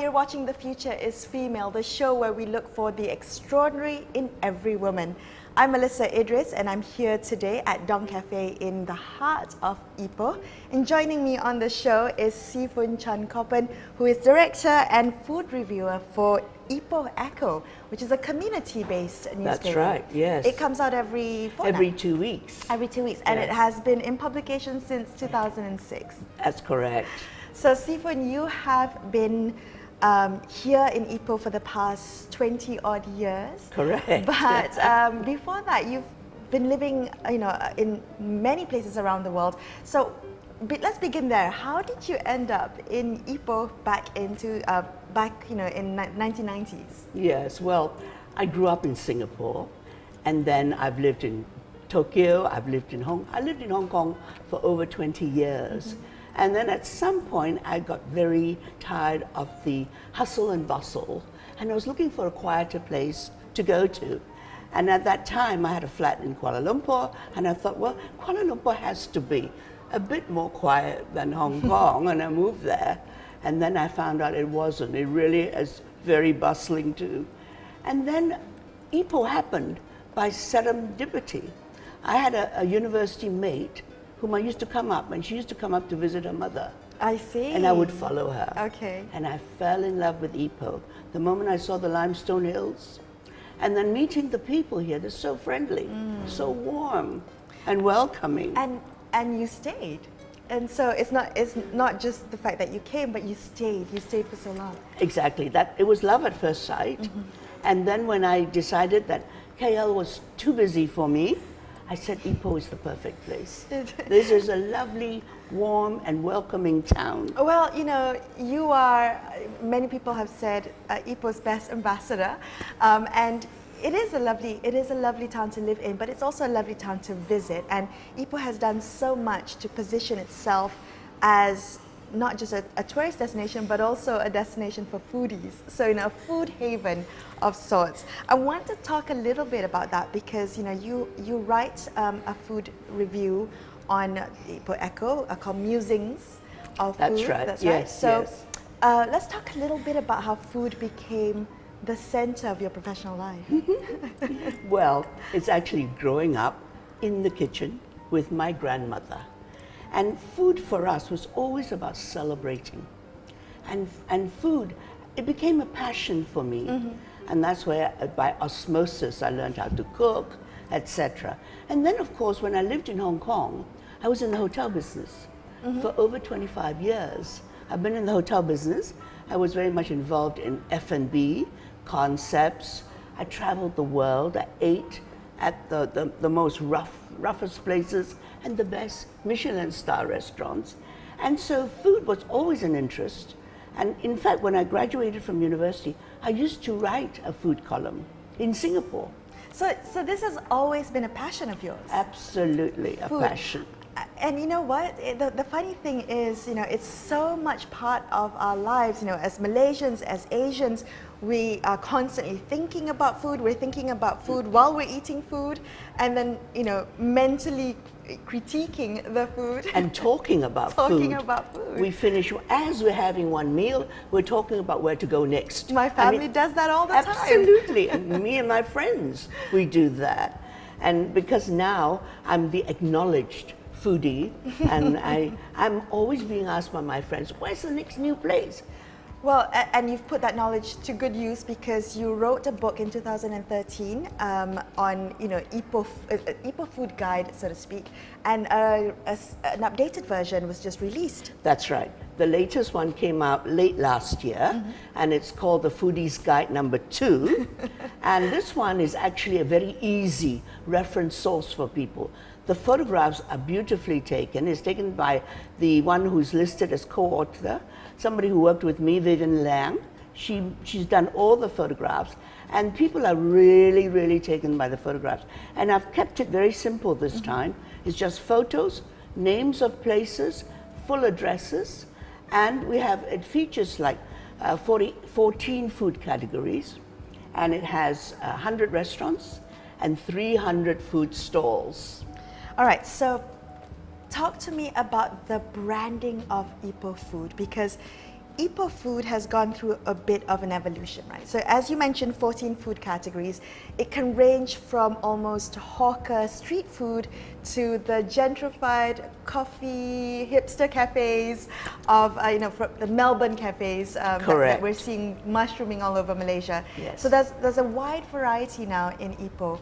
you're watching The Future is Female, the show where we look for the extraordinary in every woman. I'm MELISA IDRIS and I'm here today at Dong Cafe in the heart of Ipoh. And joining me on the show is chan-koppen, who is director and food reviewer for Ipoh Echo, which is a community-based newspaper. That's right, yes. It comes out every fortnight. Every 2 weeks. Every 2 weeks, and Yes. it has been in publication since 2006. That's correct. So Sifun, you have been here in Ipoh for the past 20 odd years. Correct. But before that, you've been living, in many places around the world. So let's begin there. How did you end up in Ipoh back in 1990s? Yes, well, I grew up in Singapore, and then I've lived in Tokyo. I lived in Hong Kong for over 20 years. Mm-hmm. And then at some point, I got very tired of the hustle and bustle, and I was looking for a quieter place to go to. And at that time, I had a flat in Kuala Lumpur, and I thought, well, Kuala Lumpur has to be a bit more quiet than Hong Kong, and I moved there. And then I found out it wasn't. It really is very bustling too. And then Ipoh happened by serendipity. I had a university mate whom I used to come up, and she used to come up to visit her mother. I see. And I would follow her. Okay. And I fell in love with Ipoh the moment I saw the limestone hills. And then meeting the people here, they're so friendly, so warm and welcoming. And you stayed. And so it's not just the fact that you came, but you stayed for so long. Exactly, it was love at first sight. Mm-hmm. And then when I decided that KL was too busy for me, I said Ipoh is the perfect place. This is a lovely, warm and welcoming town. Well, you are, many people have said, Ipoh's best ambassador. And it is a lovely town to live in, but it's also a lovely town to visit. And Ipoh has done so much to position itself as not just a tourist destination, but also a destination for foodies. So, a food haven of sorts. I want to talk a little bit about that because, you write a food review on Ipoh Echo called Musings of Food. That's right. That's yes, right. So, yes. Let's talk a little bit about how food became the center of your professional life. Well, it's actually growing up in the kitchen with my grandmother. And food for us was always about celebrating. And food, it became a passion for me. Mm-hmm. And that's where, by osmosis, I learned how to cook, etc. And then, of course, when I lived in Hong Kong, I was in the hotel business for over 25 years. I've been in the hotel business. I was very much involved in F&B, concepts. I traveled the world. I ate at the most roughest places and the best Michelin star restaurants. And so food was always an interest. And in fact, when I graduated from university, I used to write a food column in Singapore. So this has always been a passion of yours? Absolutely, a passion. And you know what? The funny thing is, it's so much part of our lives. As Malaysians, as Asians, we are constantly thinking about food. We're thinking about food while we're eating food, and then mentally critiquing the food and talking about food. We finish as we're having one meal. We're talking about where to go next. My family does that all the time. Absolutely, and me and my friends, we do that. And because now I'm the acknowledged foodie, and I'm always being asked by my friends, where's the next new place? Well, and you've put that knowledge to good use because you wrote a book in 2013 on Ipoh Food Guide, so to speak, and an updated version was just released. That's right. The latest one came out late last year, and it's called the Foodie's Guide number 2. And this one is actually a very easy reference source for people. The photographs are beautifully taken. It's taken by the one who's listed as co-author, somebody who worked with me, Vivian Lang. She's done all the photographs, and people are really, really taken by the photographs. And I've kept it very simple this time. It's just photos, names of places, full addresses, and it features like 14 food categories, and it has 100 restaurants and 300 food stalls. All right, so talk to me about the branding of Ipoh food, because Ipoh food has gone through a bit of an evolution, right? So as you mentioned, 14 food categories. It can range from almost hawker street food to the gentrified coffee hipster cafes of, from the Melbourne cafes that we're seeing mushrooming all over Malaysia. Yes. So there's a wide variety now in Ipoh.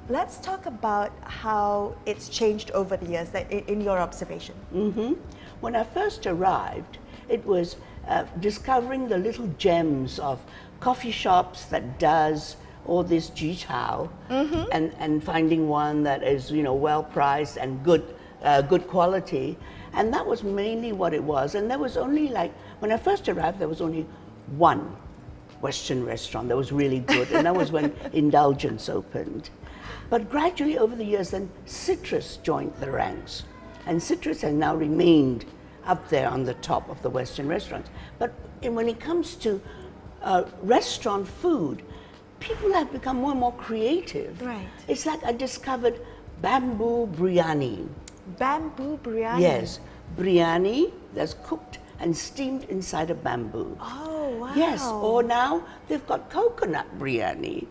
Let's talk about how it's changed over the years, in your observation. Mm-hmm. When I first arrived, it was discovering the little gems of coffee shops that does all this jichao, and finding one that is well priced and good quality, and that was mainly what it was. And there was only, like, when I first arrived, there was only one Western restaurant that was really good, and that was when Indulgence opened. But gradually over the years, then Citrus joined the ranks, and Citrus has now remained up there on the top of the Western restaurants. But when it comes to restaurant food, people have become more and more creative. Right. It's like I discovered bamboo biryani. Bamboo biryani? Yes, biryani that's cooked and steamed inside a bamboo. Oh, wow. Yes, or now they've got coconut biryani.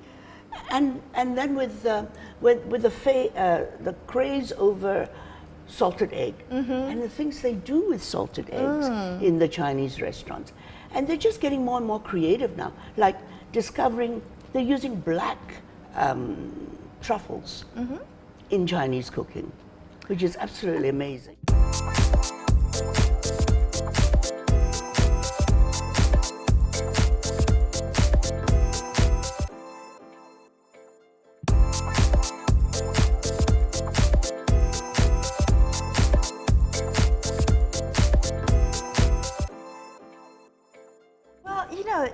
And then with the craze over salted egg, and the things they do with salted eggs in the Chinese restaurants. And they're just getting more and more creative now, like discovering they're using black truffles in Chinese cooking, which is absolutely amazing.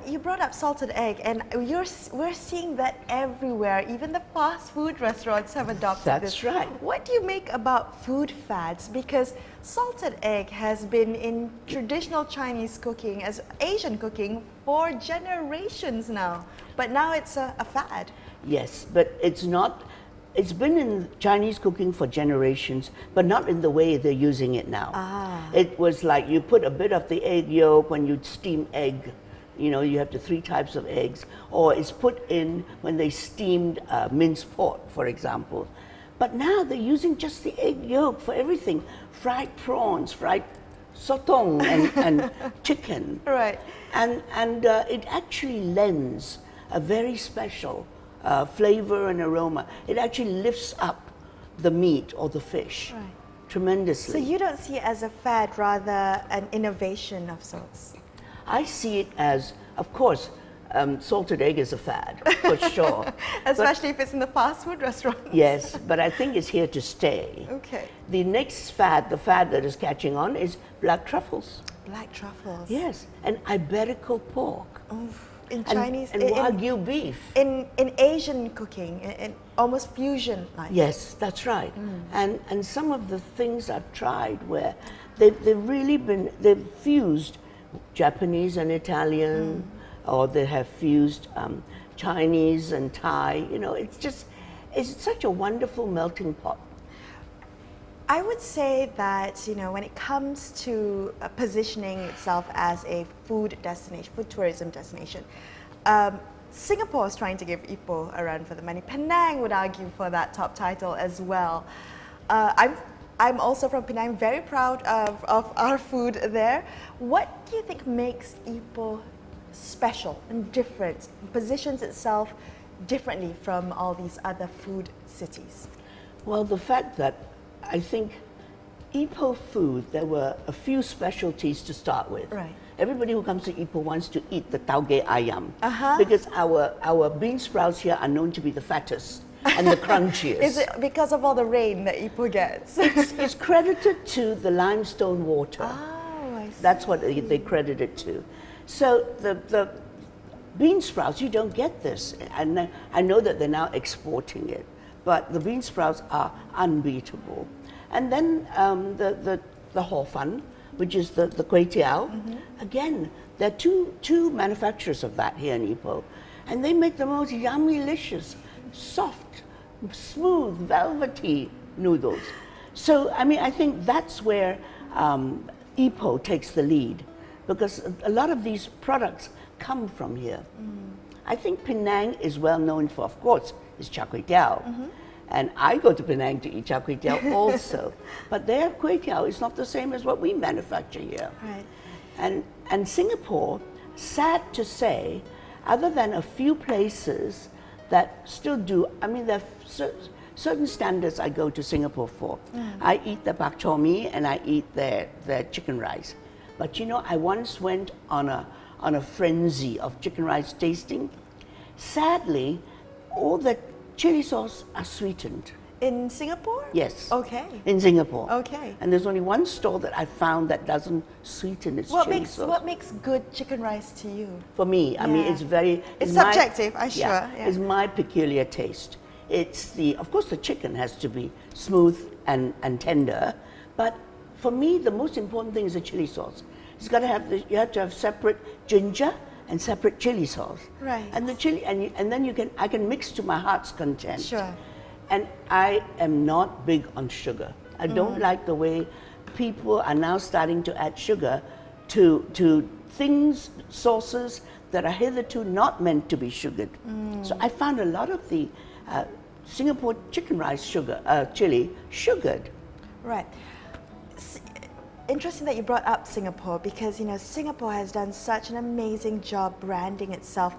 You brought up salted egg, and we're seeing that everywhere. Even the fast food restaurants have adopted this. That's right. What do you make about food fads? Because salted egg has been in traditional Chinese cooking, as Asian cooking, for generations now. But now it's a fad. Yes, but it's not. It's been in Chinese cooking for generations, but not in the way they're using it now. It was like you put a bit of the egg yolk when you steam egg. You have the 3 types of eggs, or it's put in when they steamed minced pork, for example. But now they're using just the egg yolk for everything. Fried prawns, fried sotong, and chicken. Right. And it actually lends a very special flavor and aroma. It actually lifts up the meat or the fish tremendously. So you don't see it as a fad, rather an innovation of sorts? I see it as, of course, salted egg is a fad, for sure. Especially if it's in the fast food restaurants. Yes, but I think it's here to stay. Okay. The next fad, the fad that is catching on, is black truffles. Black truffles. Yes, and Iberico pork. In Chinese, and Wagyu beef. In Asian cooking, in almost fusion like. Yes, that's right. And some of the things I've tried where they've fused Japanese and Italian, or they have fused Chinese and Thai. It's such a wonderful melting pot. I would say that, when it comes to positioning itself as a food destination, food tourism destination, Singapore is trying to give Ipoh a run for the money. Penang would argue for that top title as well. I'm also from Penang, very proud of our food there. What do you think makes Ipoh special and different, positions itself differently from all these other food cities? Well, the fact that I think Ipoh food, there were a few specialties to start with. Right. Everybody who comes to Ipoh wants to eat the tauge ayam, because our bean sprouts here are known to be the fattest and the crunchiest. Is it because of all the rain that Ipoh gets? It's credited to the limestone water. Oh, I see. That's what they credit it to. So the bean sprouts, you don't get this. And I know that they're now exporting it, but the bean sprouts are unbeatable. And then the hor fun, which is the kway teow. Again, there are two manufacturers of that here in Ipoh, and they make the most yummy-licious, soft, smooth, velvety noodles. So, I think that's where Ipoh takes the lead, because a lot of these products come from here. I think Penang is well known for, of course, its char kway teow. And I go to Penang to eat char kway teow also. But their kway teow is not the same as what we manufacture here. Right. And Singapore, sad to say, other than a few places that still do, I mean, there are certain standards I go to Singapore for. I eat the bak chor mee and I eat their chicken rice. But you know, I once went on a frenzy of chicken rice tasting. Sadly, all the chili sauce are sweetened. In Singapore? Yes. Okay. In Singapore. Okay. And there's only one store that I found that doesn't sweeten its chili sauce. What makes good chicken rice to you? For me, I mean, it's very... It's subjective, I'm sure. Yeah, it's my peculiar taste. It's of course the chicken has to be smooth and tender, but for me the most important thing is the chili sauce. It's got to have you have to have separate ginger and separate chili sauce. Right. And the chili, and then I can mix to my heart's content. Sure. And I am not big on sugar. I don't like the way people are now starting to add sugar to things, sauces that are hitherto not meant to be sugared. So I found a lot of the Singapore chicken rice chili sugared. Right. Interesting that you brought up Singapore, because you know Singapore has done such an amazing job branding itself.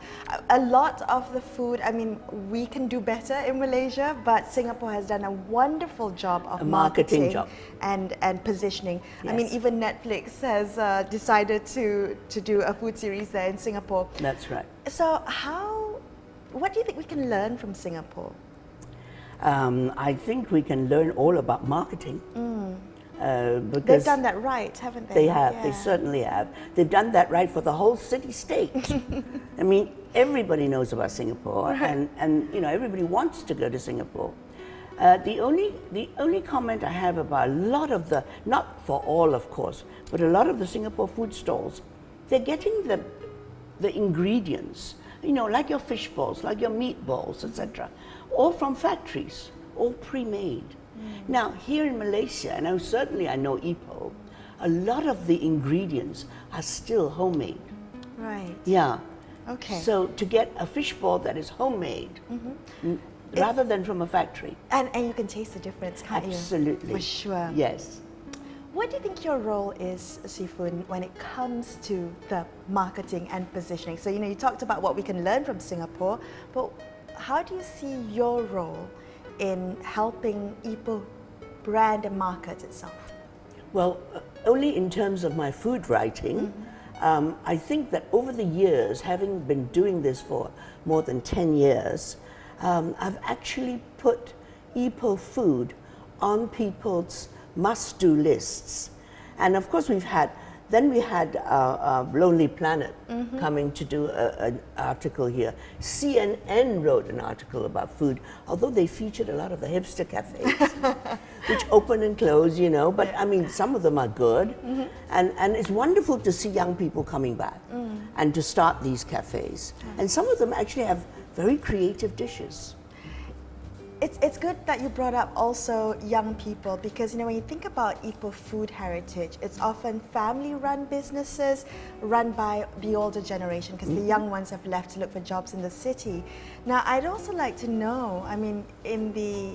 A lot of the food, I mean, we can do better in Malaysia, but Singapore has done a wonderful job of marketing job. And positioning. Yes. I mean, even Netflix has decided to do a food series there in Singapore. That's right. So what do you think we can learn from Singapore? I think we can learn all about marketing. Because they've done that right, haven't they? They have, they certainly have. They've done that right for the whole city-state. I mean, everybody knows about Singapore, and you know, everybody wants to go to Singapore. The only comment I have about a lot of the, not for all of course, but a lot of the Singapore food stalls, they're getting the ingredients, you know, like your fish balls, like your meatballs, etc., all from factories, all pre-made. Now, here in Malaysia, and certainly I know Ipoh, a lot of the ingredients are still homemade. Right. Yeah. Okay. So to get a fish ball that is homemade, rather than from a factory. And you can taste the difference, can't you? Absolutely. For sure. Yes. What do you think your role is, Sifu, when it comes to the marketing and positioning? So, you know, you talked about what we can learn from Singapore, but how do you see your role in helping Ipoh brand and market itself? Well, only in terms of my food writing. I think that over the years, having been doing this for more than 10 years, I've actually put Ipoh food on people's must-do lists. And of course we had Lonely Planet coming to do an article here. CNN wrote an article about food, although they featured a lot of the hipster cafes, which open and close, you know, but I mean, some of them are good. And it's wonderful to see young people coming back and to start these cafes. And some of them actually have very creative dishes. It's good that you brought up also young people, because you know when you think about Ipoh food heritage, it's often family-run businesses run by the older generation, because the young ones have left to look for jobs in the city. Now, I'd also like to know, I mean, in the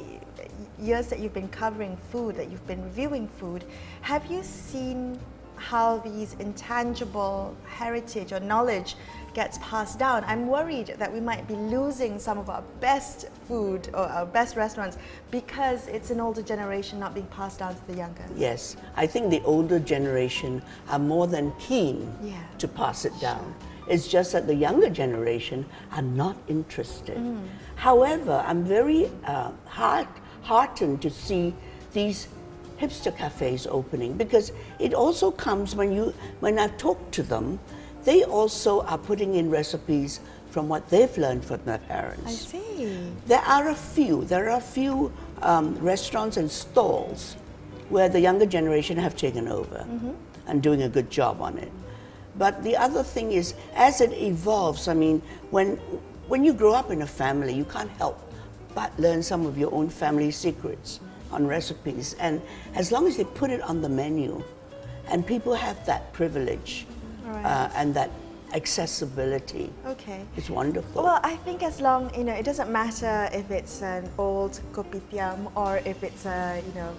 years that you've been covering food, that you've been reviewing food, have you seen how these intangible heritage or knowledge gets passed down? I'm worried that we might be losing some of our best food or our best restaurants because it's an older generation not being passed down to the younger. Yes, I think the older generation are more than keen to pass it down. It's just that the younger generation are not interested. However, I'm very heartened to see these hipster cafes opening, because it also comes when I've talked to them, they also are putting in recipes from what they've learned from their parents. I see. There are a few restaurants and stalls where the younger generation have taken over and doing a good job on it. But the other thing is, as it evolves, I mean, when you grow up in a family, you can't help but learn some of your own family secrets on recipes. And as long as they put it on the menu and people have that privilege Right. and that accessibility. Okay. It's wonderful. Well, I think as long, it doesn't matter if it's an old kopitiam or if it's a, a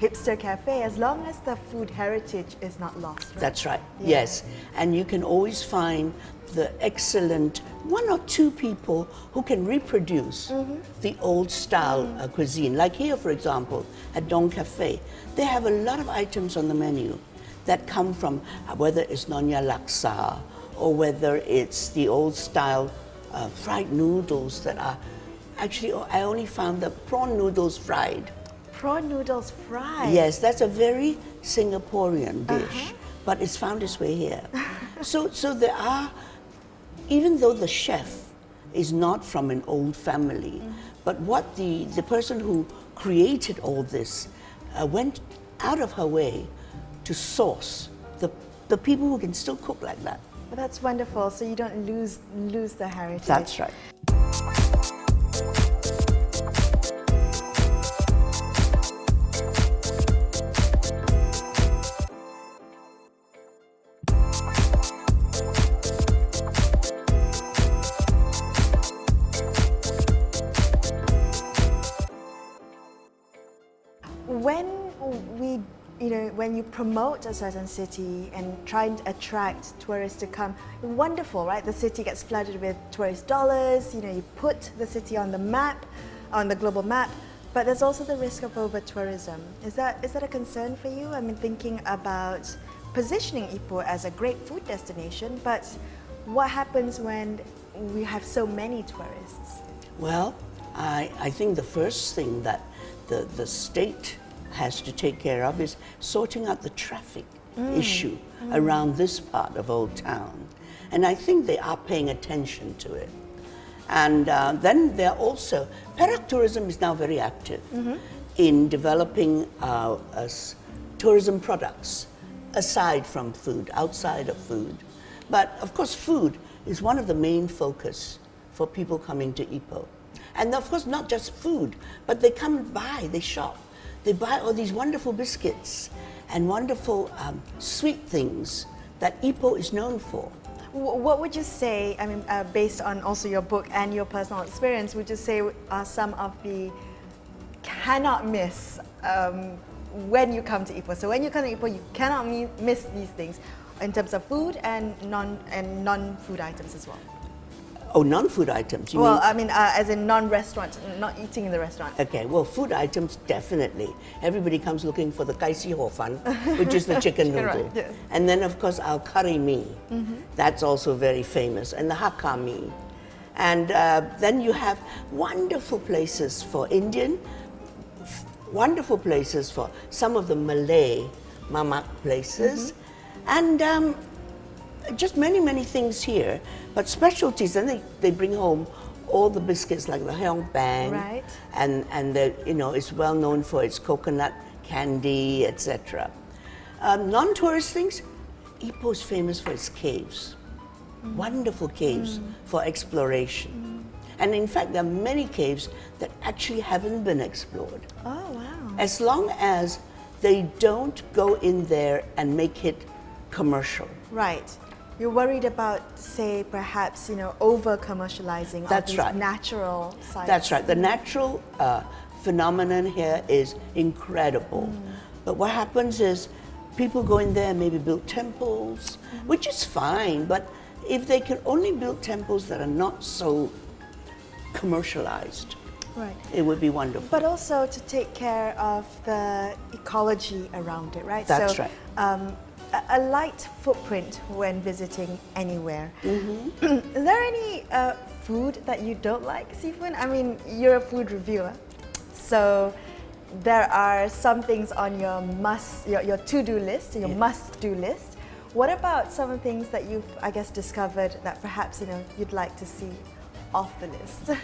hipster cafe, as long as the food heritage is not lost. Right? That's right, Yeah. yes. And you can always find the excellent one or two people who can reproduce the old style cuisine. Like here, for example, at Dong Cafe, they have a lot of items on the menu that come from whether it's Nonya Laksa or whether it's the old style fried noodles that are actually, I only found the prawn noodles fried. Prawn noodles fried? Yes, that's a very Singaporean dish, but it's found its way here. So there are, even though the chef is not from an old family, but what the person who created all this went out of her way to source the people who can still cook like that. Well, that's wonderful. So you don't lose the heritage. That's right. When you promote a certain city and try and attract tourists to come, wonderful, right? The city gets flooded with tourist dollars, you put the city on the map, on the global map, but there's also the risk of over-tourism. Is that a concern for you? I mean, thinking about positioning Ipoh as a great food destination, but what happens when we have so many tourists? Well, I think the first thing that the state has to take care of is sorting out the traffic issue around this part of Old Town. And I think they are paying attention to it. And then they're also, Perak tourism is now very active in developing tourism products aside from food, outside of food. But of course food is one of the main focus for people coming to Ipoh. And of course not just food, but they come and buy, they shop. They buy all these wonderful biscuits and wonderful sweet things that Ipoh is known for. What would you say, I mean, based on also your book and your personal experience, would you say are some of the cannot miss when you come to Ipoh? So when you come to Ipoh, you cannot miss these things in terms of food and non-food items as well. Oh, non-food items, you mean? Well, I mean, as in non-restaurant, not eating in the restaurant. Okay, well, food items, definitely. Everybody comes looking for the kaisi ho fan, which is the chicken noodle. Right, yes. And then, of course, our curry mee. That's also very famous. And the hakka mee. And then you have wonderful places for Indian, wonderful places for some of the Malay mamak places. And just many, many things here, but specialties. Then they bring home all the biscuits like the heong bang, right? And it's well known for its coconut candy, etc. Non-tourist things, Ipoh is famous for its caves, wonderful caves for exploration. And in fact, there are many caves that actually haven't been explored. Oh wow! As long as they don't go in there and make it commercial. Right. You're worried about, say, perhaps, over commercializing That's these right. natural sites. That's right. The natural phenomenon here is incredible. But what happens is people go in there and maybe build temples, which is fine, but if they can only build temples that are not so commercialized, right, it would be wonderful. But also to take care of the ecology around it, right? That's so, right. A light footprint when visiting anywhere. Is there any food that you don't like, Sifun? I mean, you're a food reviewer, so there are some things on your to-do list, your must-do list. What about some of the things that you've, I guess, discovered that perhaps you'd like to see off the list?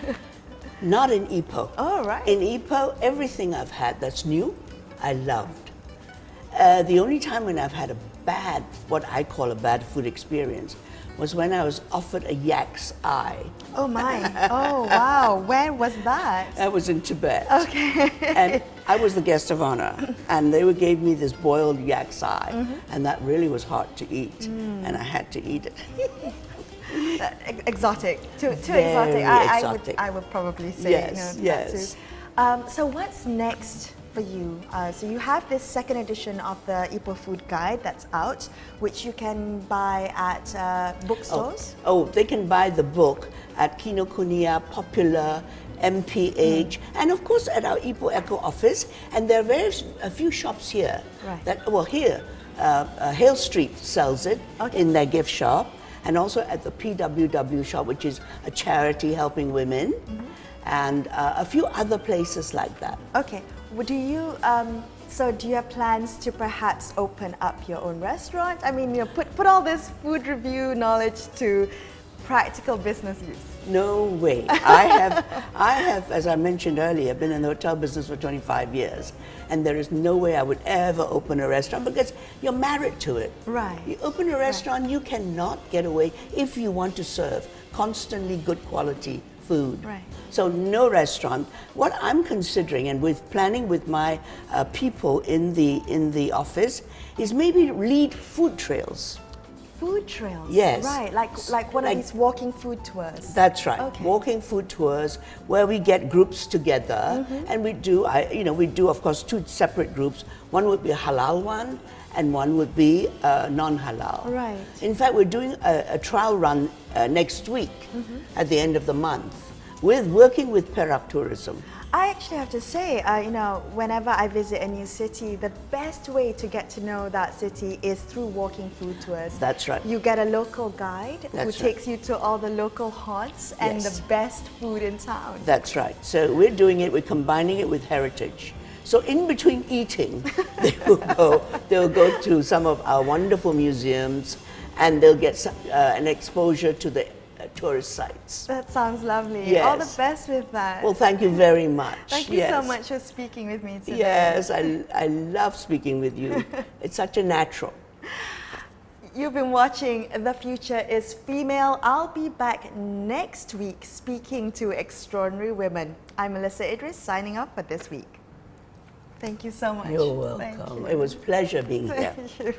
Not in Ipoh. Oh, right. In Ipoh, everything I've had that's new, I loved. The only time when I've had what I call a bad food experience was when I was offered a yak's eye. Oh my! Oh wow! Where was that? That was in Tibet. Okay. And I was the guest of honor, and they gave me this boiled yak's eye, and that really was hard to eat, and I had to eat it. Exotic, too Very exotic. I would probably say. Yes, yes. That too. So what's next for you? So you have this second edition of the Ipoh Food Guide that's out, which you can buy at bookstores. Oh, they can buy the book at Kinokuniya, Popular, MPH, and of course at our Ipoh Eco office. And there are a few shops here. Right. Here, Hale Street sells it in their gift shop, and also at the PWW shop, which is a charity helping women, and a few other places like that. Okay. Do you do you have plans to perhaps open up your own restaurant? I mean, put all this food review knowledge to practical business use. No way. I have, as I mentioned earlier, been in the hotel business for 25 years, and there is no way I would ever open a restaurant because you're married to it. Right. You open a restaurant, you cannot get away if you want to serve constantly good quality food. Right. So no restaurant. What I'm considering, and with planning with my people in the office, is maybe lead food trails. Food trails? Yes. Right, like one of these walking food tours. That's right. Okay. Walking food tours where we get groups together, and we do, of course, two separate groups. One would be a halal one, and one would be non-halal. Right. In fact, we're doing a trial run next week at the end of the month, working with Perak Tourism. I actually have to say, whenever I visit a new city, the best way to get to know that city is through walking food tours. That's right. You get a local guide who takes you to all the local haunts and the best food in town. That's right. So we're doing it, we're combining it with heritage. So in between eating, they'll go to some of our wonderful museums, and they'll get an exposure to the tourist sites. That sounds lovely. Yes. All the best with that. Well, thank you very much. Thank you so much for speaking with me today. Yes, I love speaking with you. It's such a natural. You've been watching The Future is Female. I'll be back next week speaking to extraordinary women. I'm Melissa Idris signing off for this week. Thank you so much. You're welcome. It was a pleasure being here. Thank you.